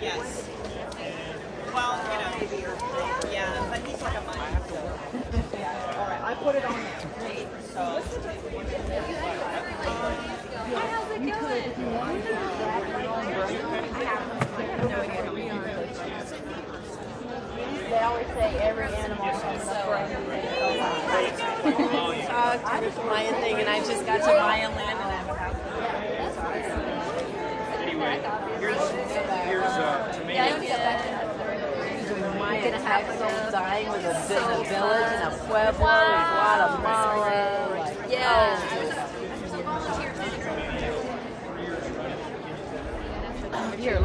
Yes. Well, yeah, but he's like a month. All right, I put it on there. So. How's it going? They always say every animal has a brain. Mayan thing, and I just got to Mayan land, and I'm about Anyway, here's Mayan textiles dying with a village in a pueblo in Guatemala. Here,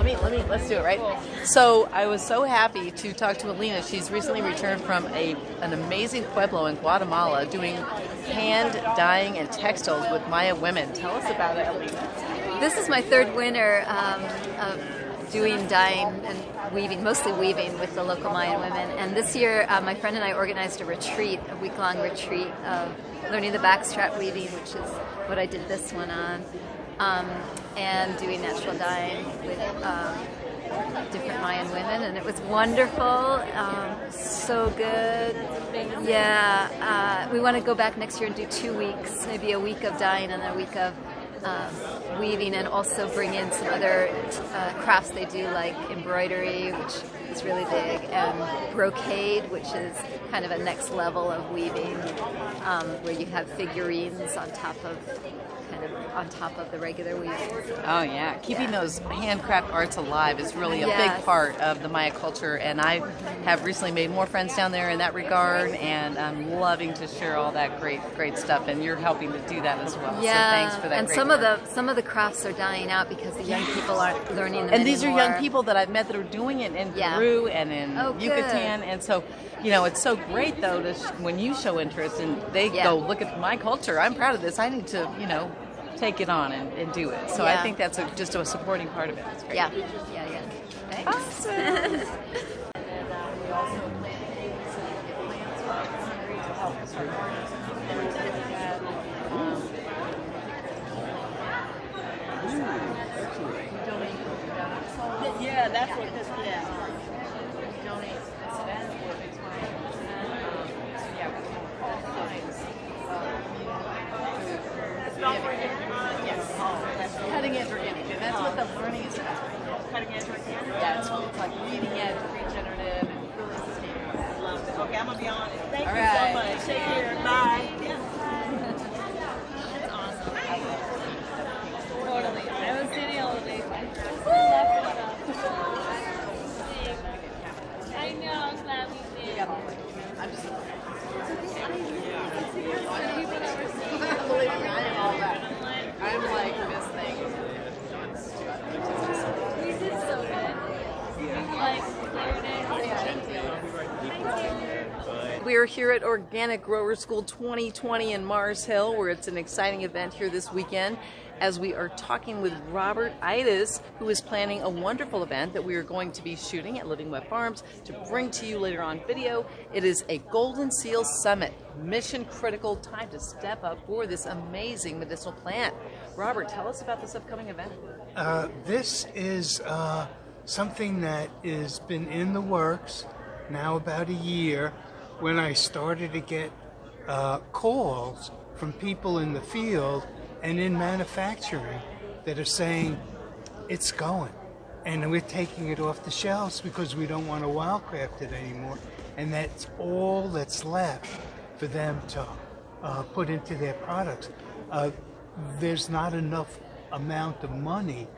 let's do it, right? So I was so happy to talk to Alina. She's recently returned from an amazing pueblo in Guatemala doing hand dyeing and textiles with Maya women. Tell us about it, Alina. This is my third winter of doing dyeing and weaving, mostly weaving with the local Mayan women. And this year, my friend and I organized a retreat, a week-long retreat of learning the backstrap weaving, which is what I did this one on. And doing natural dyeing with different Mayan women, and it was wonderful, so good. Yeah, we want to go back next year and do 2 weeks, maybe a week of dyeing and a week of weaving, and also bring in some other crafts they do, like embroidery, which is really big, and brocade, which is kind of a next level of weaving, where you have figurines on top of the regular weaving. Oh yeah, keeping those handcraft arts alive is really a big part of the Maya culture, and I have recently made more friends down there in that regard, and I'm loving to share all that great stuff, and you're helping to do that as well. Yeah, so thanks for that. And great some work. of the crafts are dying out because the young people aren't learning them and these anymore. are young people that I've met that are doing it in Peru and in Yucatan, and so it's so great though when you show interest and they go, look at my culture, I'm proud of this, I need to take it on and do it. So I think that's just a supporting part of it. It's great. Yeah. Thanks. Awesome. We also planted plants from Hungary to help us our gardens. Yeah, that's what this is. Donate to this event for Big Smile. So yeah, we can all kinds It's not organic. yes. Cutting edge organic, and that's what the learning is about. Cutting edge organic. Yeah, it's like leading edge, regenerative, and really sustainable. Love it. Okay, I'm gonna be on it. Thank All you right. so much. Take care. Bye. Totally. I was sitting all day. I know, I'm glad we did. I'm just believe me, I am all that. I'm like this thing. We did so good. We like cleared it. We are here at Organic Grower School 2020 in Mars Hill, where it's an exciting event here this weekend, as we are talking with Robert Itis, who is planning a wonderful event that we are going to be shooting at Living Web Farms to bring to you later on video. It is a Goldenseal Summit, mission critical time to step up for this amazing medicinal plant. Robert, tell us about this upcoming event. This is something that has been in the works now about a year, when I started to get calls from people in the field and in manufacturing that are saying it's going, and we're taking it off the shelves because we don't want to wildcraft it anymore, and that's all that's left for them to put into their products. There's not enough amount of money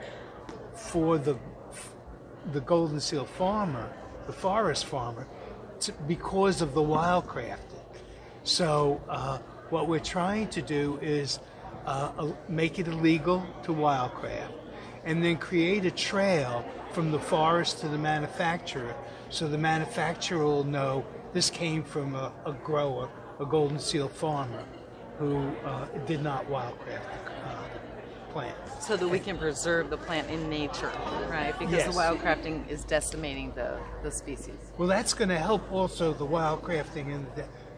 for the Goldenseal farmer, the forest farmer, because of the wildcrafting. So what we're trying to do is make it illegal to wildcraft, and then create a trail from the forest to the manufacturer, so the manufacturer will know this came from a grower, a Goldenseal farmer, who did not wildcraft the plant. So that we can preserve the plant in nature, right? Because the wildcrafting is decimating the species. Well, that's going to help also the wildcrafting and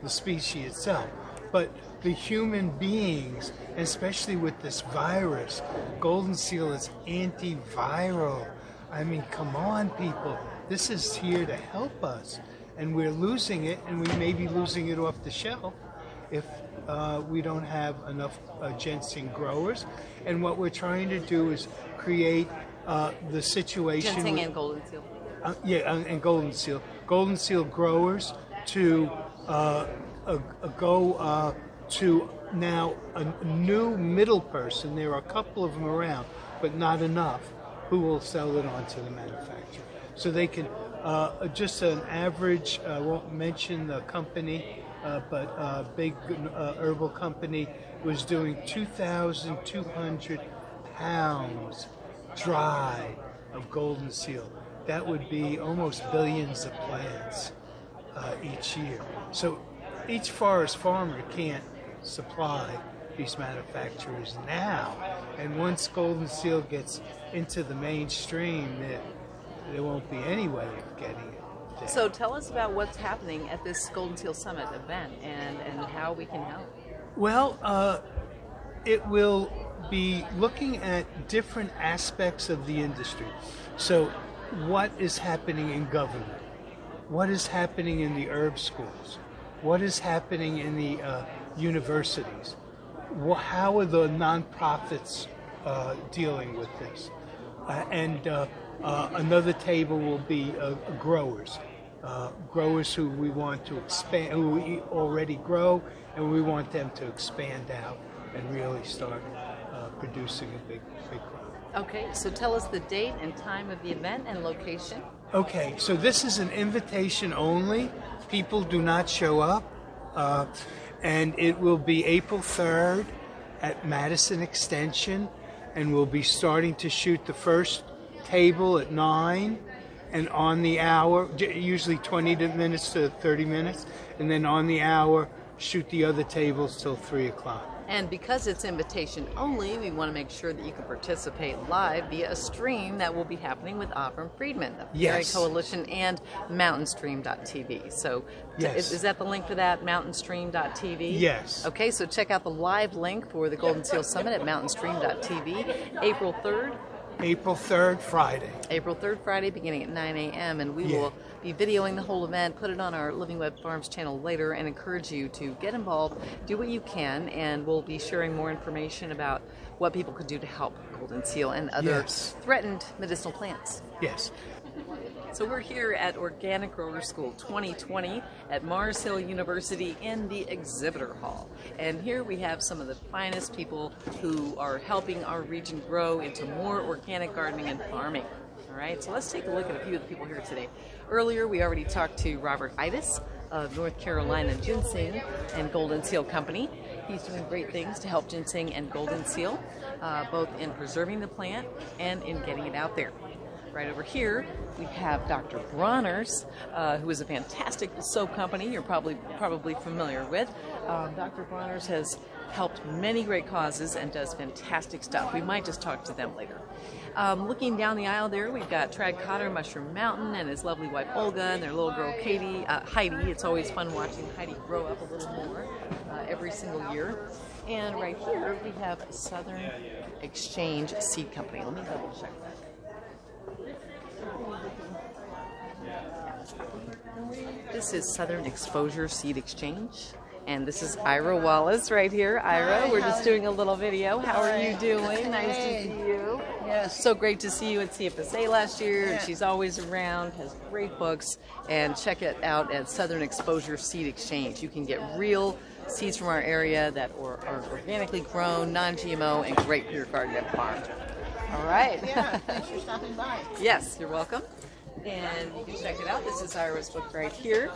the species itself. But the human beings, especially with this virus, Goldenseal is antiviral. I mean, come on, people. This is here to help us. And we're losing it, and we may be losing it off the shelf if we don't have enough ginseng growers. And what we're trying to do is create the situation. Ginseng and Goldenseal. And Goldenseal. Goldenseal growers to go to now a new middle person. There are a couple of them around, but not enough, who will sell it on to the manufacturer. So they can, just an average, I won't mention the company, but a big herbal company was doing 2,200 pounds dry of Goldenseal. That would be almost billions of plants each year. So each forest farmer can't supply these manufacturers now. And once Goldenseal gets into the mainstream, there won't be any way of getting it there. So tell us about what's happening at this Goldenseal Summit event and how we can help. Well, it will be looking at different aspects of the industry. So what is happening in government? What is happening in the herb schools? What is happening in the universities? How are the nonprofits dealing with this? And another table will be growers. Growers who we want to expand, who we already grow, and we want them to expand out and really start producing a big crop. Okay, so tell us the date and time of the event and location. Okay, so this is an invitation only. People do not show up. And it will be April 3rd at Madison Extension, and we'll be starting to shoot the first table at 9, and on the hour, usually 20 minutes to 30 minutes, and then on the hour, shoot the other tables till 3 o'clock. And because it's invitation only, we want to make sure that you can participate live via a stream that will be happening with Avram Friedman, the Prairie Coalition, and mountainstream.tv. So is that the link for that, mountainstream.tv? Yes. Okay, so check out the live link for the Goldenseal Summit at mountainstream.tv, April 3rd. April 3rd, Friday. April 3rd, Friday, beginning at 9 a.m. And we will be videoing the whole event, put it on our Living Web Farms channel later, and encourage you to get involved, do what you can, and we'll be sharing more information about what people could do to help Goldenseal and other threatened medicinal plants. Yes. So we're here at Organic Grower School 2020 at Mars Hill University in the Exhibitor Hall. And here we have some of the finest people who are helping our region grow into more organic gardening and farming. All right, so let's take a look at a few of the people here today. Earlier, we already talked to Robert Itis of North Carolina Ginseng and Goldenseal Company. He's doing great things to help ginseng and Goldenseal, both in preserving the plant and in getting it out there. Right over here, we have Dr. Bronner's, who is a fantastic soap company you're probably familiar with. Dr. Bronner's has helped many great causes and does fantastic stuff. We might just talk to them later. Looking down the aisle there, we've got Trad Cotter, Mushroom Mountain, and his lovely wife Olga, and their little girl Heidi. It's always fun watching Heidi grow up a little more every single year. And right here, we have Southern Exchange Seed Company. Let me double check that. This is Southern Exposure Seed Exchange, and this is Ira Wallace right here. Ira, we're just doing a little video. How are you doing? Nice to see you. Yes. So great to see you at CFSA last year, and she's always around, has great books, and check it out at Southern Exposure Seed Exchange. You can get real seeds from our area that are organically grown, non-GMO, and great for your garden and farm. All right. Yeah, thanks for stopping by. Yes, you're welcome. And you can check it out. This is Ira's book right here,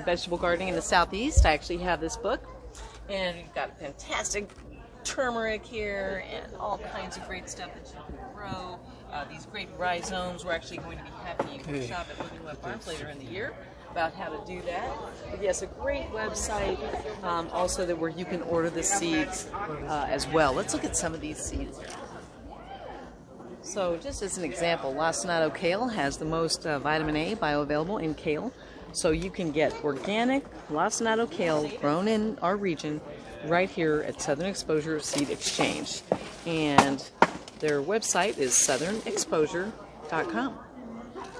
Vegetable Gardening in the Southeast. I actually have this book. And you've got fantastic turmeric here and all kinds of great stuff that you can grow. These great rhizomes. We're actually going to be having a workshop at Living Web Farms later in the year about how to do that. But yes, a great website also where you can order the seeds as well. Let's look at some of these seeds. So just as an example, lacinato kale has the most vitamin A bioavailable in kale. So you can get organic lacinato kale grown in our region right here at Southern Exposure Seed Exchange. And their website is southernexposure.com. Goldenseal.com.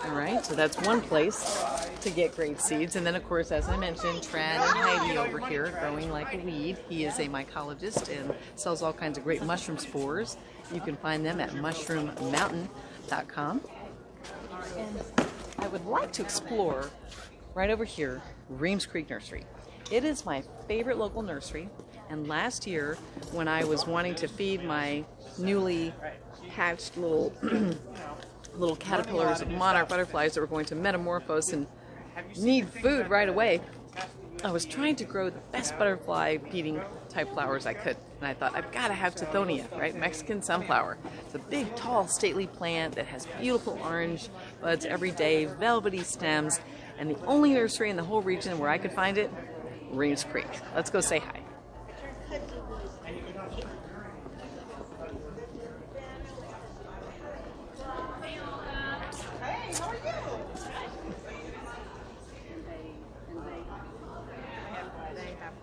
All right, so that's one place to get great seeds. And then, of course, as I mentioned, Trad and Heidi over here growing like a weed. He is a mycologist and sells all kinds of great mushroom spores. You can find them at mushroommountain.com. And I would like to explore right over here, Reams Creek Nursery. It is my favorite local nursery. And last year, when I was wanting to feed my newly hatched little little caterpillars of monarch butterflies that were going to metamorphose and need food right away, I was trying to grow the best butterfly feeding type flowers I could. And I thought, I've got to have Tithonia, right? Mexican sunflower. It's a big, tall, stately plant that has beautiful orange buds every day, velvety stems, and the only nursery in the whole region where I could find it, Reams Creek. Let's go say hi.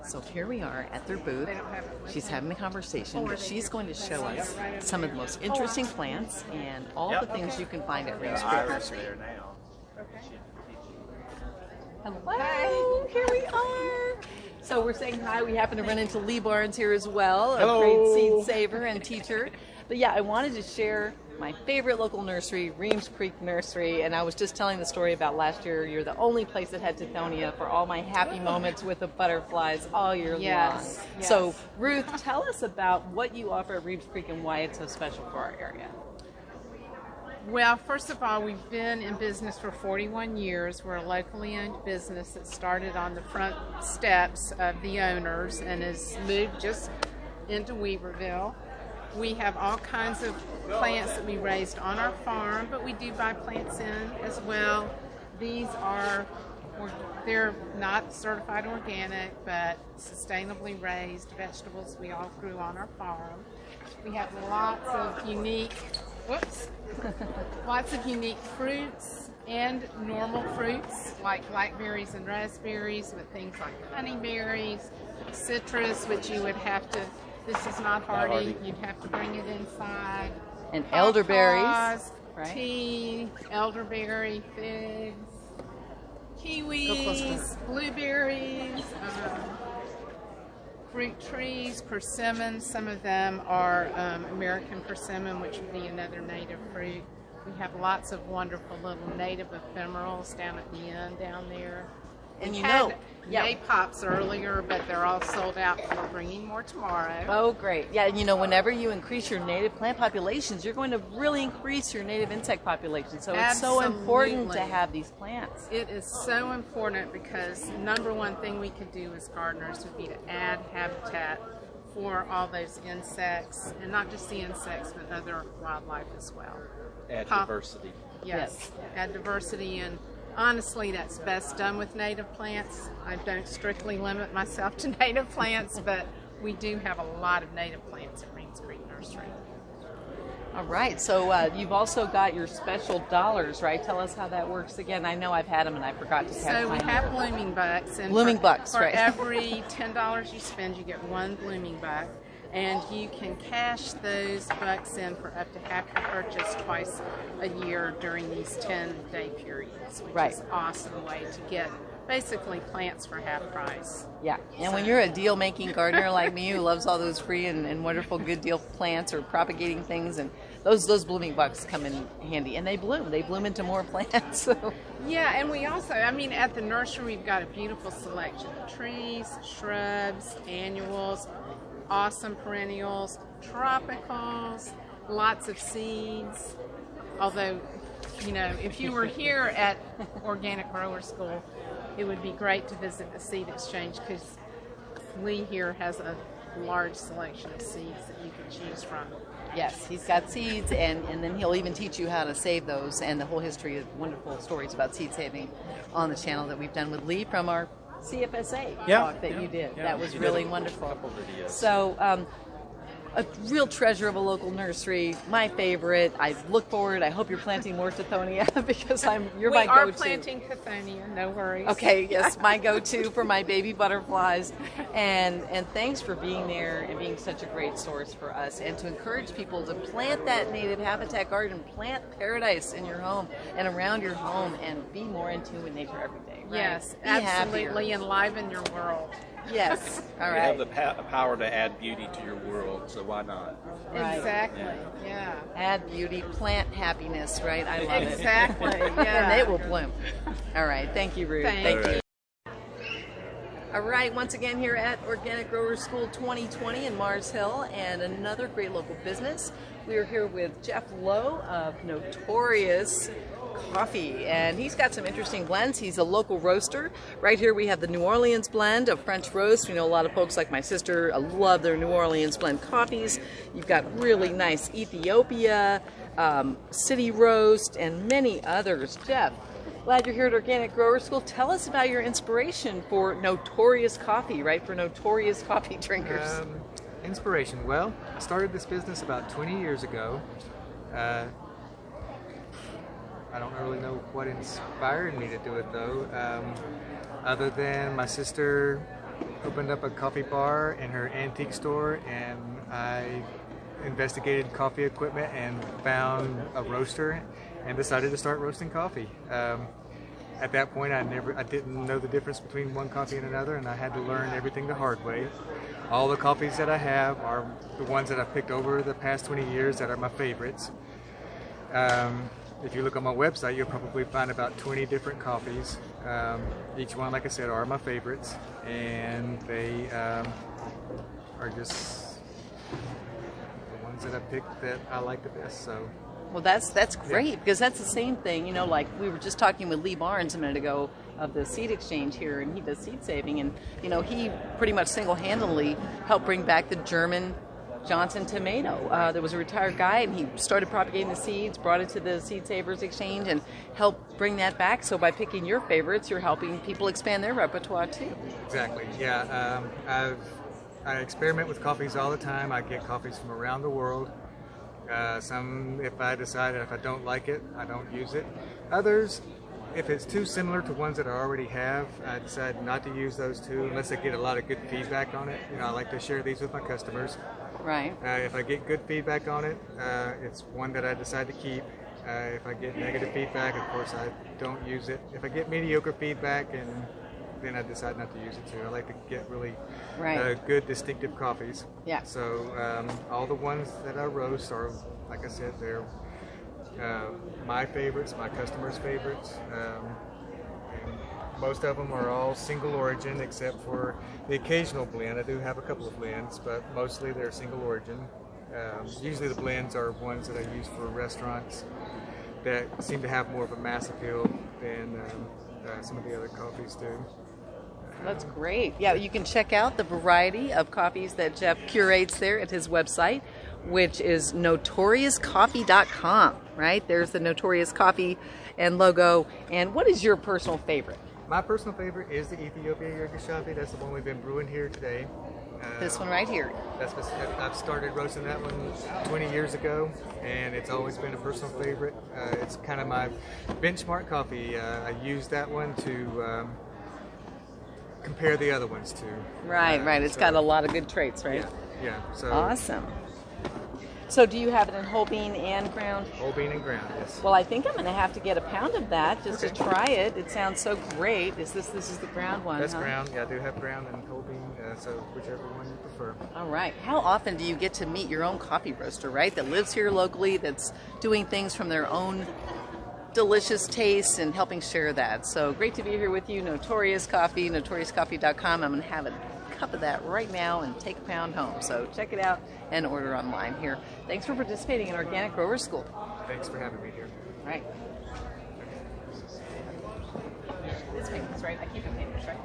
So here we are at their booth. She's having a conversation, but she's going to show us some of the most interesting plants and all the things you can find at Reams Creek Nursery. Hello, here we are. So we're saying hi. We happen to run into Lee Barnes here as well, a great seed saver and teacher. But yeah, I wanted to share my favorite local nursery, Reams Creek Nursery, and I was just telling the story about last year. You're the only place that had Tithonia for all my happy moments with the butterflies all year long. Yes. So Ruth, tell us about what you offer at Reams Creek and why it's so special for our area. Well, first of all, we've been in business for 41 years. We're a locally owned business that started on the front steps of the owners and has moved just into Weaverville. We have all kinds of plants that we raised on our farm, but we do buy plants in as well. These are, they're not certified organic, but sustainably raised vegetables we all grew on our farm. We have lots of unique, lots of unique fruits and normal fruits like blackberries and raspberries, with things like honeyberries, citrus, which you would have to, this is not hardy, you'd have to bring it inside. And elderberries, right? Tea, elderberry, figs, kiwis, blueberries, fruit trees, persimmons. Some of them are American persimmon, which would be another native fruit. We have lots of wonderful little native ephemerals down at the end down there. And you had know, yeah. Maypops earlier, but they're all sold out. We're bringing more tomorrow. Oh, great. Yeah, and you know, whenever you increase your native plant populations, you're going to really increase your native insect population. So it's so important to have these plants. It is so important because the number one thing we could do as gardeners would be to add habitat for all those insects, and not just the insects, but other wildlife as well. Add diversity. Yes, add diversity, and honestly, that's best done with native plants. I don't strictly limit myself to native plants, but we do have a lot of native plants at Reams Creek Nursery. All right, so you've also got your special dollars, right? Tell us how that works again. I know I've had them and I forgot to catch So we have blooming bucks. And blooming bucks, for right. every $10 you spend, you get one blooming buck. And you can cash those bucks in for up to half your purchase twice a year during these 10-day periods, which is an awesome way to get basically plants for half price. Yeah, and when you're a deal-making gardener like me who loves all those free and wonderful good deal plants or propagating things, and those blooming bucks come in handy, and they bloom into more plants. So. Yeah, and we also, I mean, at the nursery we've got a beautiful selection of trees, shrubs, annuals, awesome perennials, tropicals, lots of seeds. Although, you know, if you were here at Organic Grower School, it would be great to visit the seed exchange because Lee here has a large selection of seeds that you can choose from. Yes, he's got seeds, and then he'll even teach you how to save those, and the whole history of wonderful stories about seed saving on the channel that we've done with Lee from our CFSA talk that you did. That was really wonderful. So a real treasure of a local nursery. My favorite. I look forward. I hope you're planting more Tithonia because you're my go-to. We are planting Tithonia, no worries. Okay, yes, my go-to for my baby butterflies. And thanks for being there and being such a great source for us, and to encourage people to plant that native habitat garden, plant paradise in your home and around your home, and be more in tune with nature every day. Right? Yes, be absolutely enliven your world. Yes, all right. You have the power to add beauty to your world, so why not? Right. Exactly, yeah. Add beauty, plant happiness, right? I love it. Exactly, yeah. And it will bloom. All right, thank you, Ruth. Thank you. All right, once again here at Organic Grower School 2020 in Mars Hill, and another great local business. We are here with Jeff Lowe of Notorious Coffee, and he's got some interesting blends. He's a local roaster. Right here we have the New Orleans blend of French roast. We know a lot of folks like my sister love their New Orleans blend coffees. You've got really nice Ethiopia, City Roast, and many others. Jeff, glad you're here at Organic Grower School. Tell us about your inspiration for Notorious Coffee, right? For notorious coffee drinkers. Inspiration. Well, I started this business about 20 years ago. I don't really know what inspired me to do it though, other than my sister opened up a coffee bar in her antique store, and I investigated coffee equipment and found a roaster and decided to start roasting coffee. At that point, I didn't know the difference between one coffee and another, and I had to learn everything the hard way. All the coffees that I have are the ones that I've picked over the past 20 years that are my favorites. If you look on my website, you'll probably find about 20 different coffees. Each one, like I said, are my favorites, and they are just the ones that I picked that I like the best. So. Well, that's great, because that's the same thing, you know, like we were just talking with Lee Barnes a minute ago of the seed exchange here, and he does seed saving, and, you know, he pretty much single-handedly helped bring back the German Johnson tomato. There was a retired guy, and he started propagating the seeds, brought it to the Seed Savers Exchange, and helped bring that back. So by picking your favorites, you're helping people expand their repertoire too. Exactly, yeah. I experiment with coffees all the time. I get coffees from around the world. Some, if I decide that if I don't like it, I don't use it. Others, if it's too similar to ones that I already have, I decide not to use those too, unless I get a lot of good feedback on it. You know, I like to share these with my customers. Right. If I get good feedback on it, it's one that I decide to keep. If I get negative feedback, of course, I don't use it. If I get mediocre feedback, then I decide not to use it too. I like to get really good, distinctive coffees. Yeah. So all the ones that I roast are, like I said, they're my favorites, my customers' favorites. And most of them are all single origin, except for the occasional blend. I do have a couple of blends, but mostly they're single origin. Usually the blends are ones that I use for restaurants that seem to have more of a mass appeal than some of the other coffees do. That's great. Yeah, you can check out the variety of coffees that Jeff curates there at his website, which is notoriouscoffee.com, right? There's the Notorious Coffee and logo. And what is your personal favorite? My personal favorite is the Ethiopia Yergashafi. That's the one we've been brewing here today. This one right here. I've started roasting that one 20 years ago, and it's always been a personal favorite. It's kind of my benchmark coffee. I use that one to compare the other ones to. Right. It's got a lot of good traits, right? Yeah. So awesome. So do you have it in whole bean and ground? Whole bean and ground, yes. Well, I think I'm going to have to get a pound of that just to try it. It sounds so great. This is the ground one, That's ground. Yeah, I do have ground and whole bean, so whichever one you prefer. All right. How often do you get to meet your own coffee roaster, right, that lives here locally, that's doing things from their own delicious tastes and helping share that? So great to be here with you. Notorious Coffee, notoriouscoffee.com. I'm going to have a cup of that right now and take a pound home. So check it out and order online here. Thanks for participating in Organic Grower School. Thanks for having me here. All right. It's famous, right? I keep it famous, right?